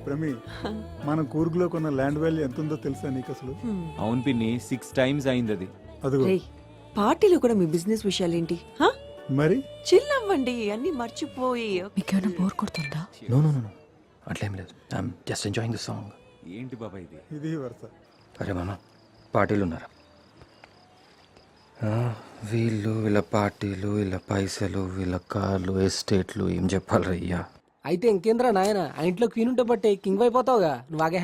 ప్రమి మనం కూర్గులో కొన్న land value ఎంత ఉందో తెలుసా నీకు అసలు? అవును పిన్ని 6 times అయింది అది. అదిగో రేయ్, పార్టీలో కూడా మీ బిజినెస్ విషయాలేంటి? మరి చిల్ అవ్వండి, అన్ని మర్చిపోయి. మీకేమైనా బోర్ కొడుతుందా? నో నో నో అట్లేం లేదు. I'm just enjoying the song. ఏంటి బాబా ఇది? ఇది వరుస. అరే మామ పార్టీలు ఉన్నారా? వీళ్ళు వీళ్ళ పార్టీలు వీళ్ళ పైసలు వీళ్ళ కార్లు ఎస్టేట్లు ఏం చెప్పాలి అయ్యా. అయితే ఇంకేంద్రా నాయన, ఆ ఇంట్లో క్వీన్ ఉంటే బట్టే కింగ్ అయిపోతావుగా నువ్వు. ఆగే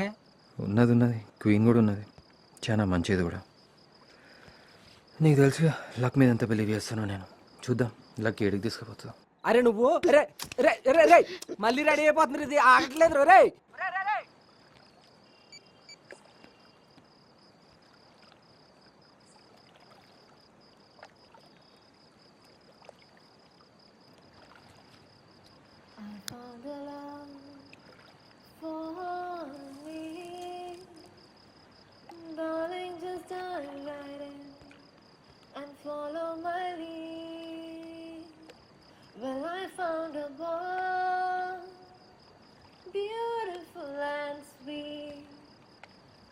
ఉన్నది ఉన్నది, క్వీన్ కూడా ఉన్నది, చాలా మంచిది కూడా. నీకు తెలుసుగా లక్ మీద ఎంత బిలీవ్ చేస్తానో నేను. చూద్దాం లక్ ఏడికి తీసుకుపోతుందా. అరే నువ్వు రే రే రే రే మళ్ళీ రెడీ అయిపోతుంది, ఇది ఆగట్లేదు రే. Follow my lead. Well, I found a boy, beautiful and sweet.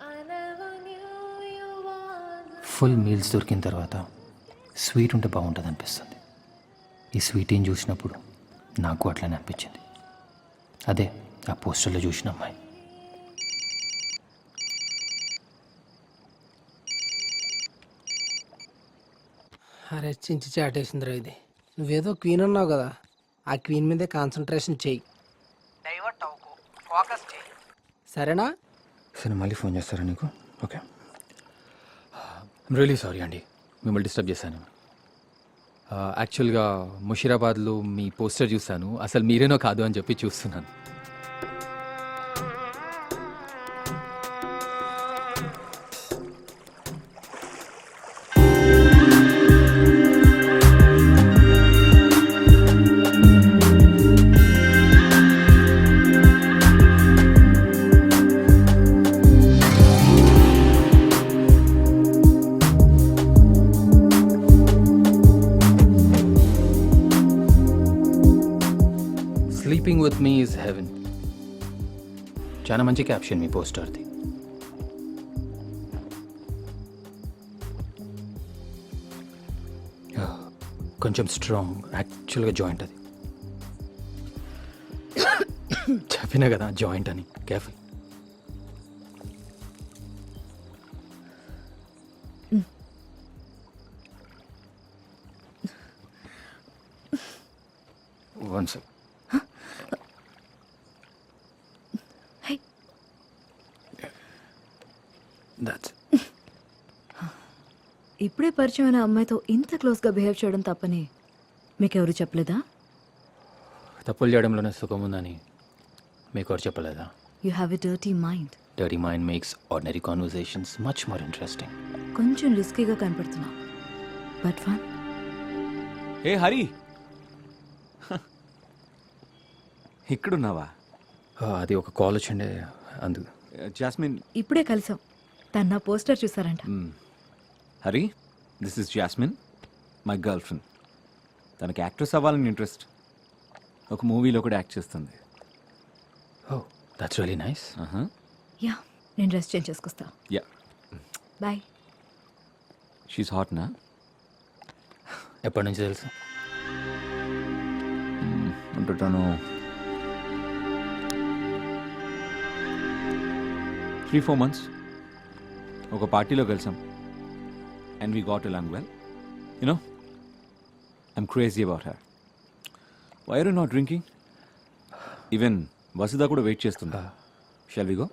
I never knew you were. Full meals దొరికిన తర్వాత స్వీట్ ఉంటే బాగుంటుంది అనిపిస్తుంది. ఈ స్వీట్ ఏం చూసినప్పుడు నాకు అట్లనే అనిపించింది. అదే ఆ పోస్టర్లో చూసిన అమ్మాయి. అరే చించి చాటేసిందిరా ఇది. నువ్వేదో క్వీన్ అన్నావు కదా, ఆ క్వీన్ మీదే కాన్సన్ట్రేషన్ చెయ్యి, డైవర్ట్ అవ్వకు, ఫోకస్ చెయ్యి, సరేనా? సరే మళ్ళీ ఫోన్ చేస్తారా నీకు? ఓకే. రియలీ సారీ అండి, మిమ్మల్ని డిస్టర్బ్ చేశాను. యాక్చువల్గా ముషీరాబాద్లో మీ పోస్టర్ చూశాను, అసలు మీరేనో కాదు అని చెప్పి చూస్తున్నాను. Sleeping with me is heaven. చాలా మంచి క్యాప్షన్ మీ పోస్టర్ది. కొంచెం స్ట్రాంగ్, యాక్చువల్గా జాయింట్ అది. చెప్పినా కదా జాయింట్ అని, కేర్ఫుల్. One second. ఇప్పుడే పరిచయమైన అమ్మాయితో ఇంత క్లోజ్గా బిహేవ్ చేయడం తప్పని మీకెవరు చెప్పలేదా? తప్పులు చేయడంలోనే సుఖం ఉందని మీకు ఎవరు చెప్పలేదా? You have a dirty mind. Dirty mind makes ordinary conversations much more interesting. కొంచెం రిస్కీగా కనపడుతున్నా, బట్ ఫన్. ఏ హరి, ఇక్కడున్నావా? అది ఒక కాల్ వచ్చిండే అందుకు. జాస్మిన్. ఇప్పుడే కలిసాం, తన నా పోస్టర్ చూసారంట. Hari, this is Jasmine, my girlfriend. తనకి యాక్ట్రెస్ అవ్వాలని ఇంట్రెస్ట్. ఒక మూవీలో కూడా యాక్ట్ చేస్తుంది. Oh that's really nice. Yeah, నేను డ్రెస్ చేంజ్ చేసుకొస్తా. Yeah, bye. షీస్ హాట్ నా? ఎప్పటి నుంచి తెలుసు? ఉంటుంటాను 3-4 months. ఒక పార్టీలో కలిసాం and we got along well. You know, I'm crazy about her. Why are you not drinking? Even Vasudha kuda wait chestunna. Shall we go?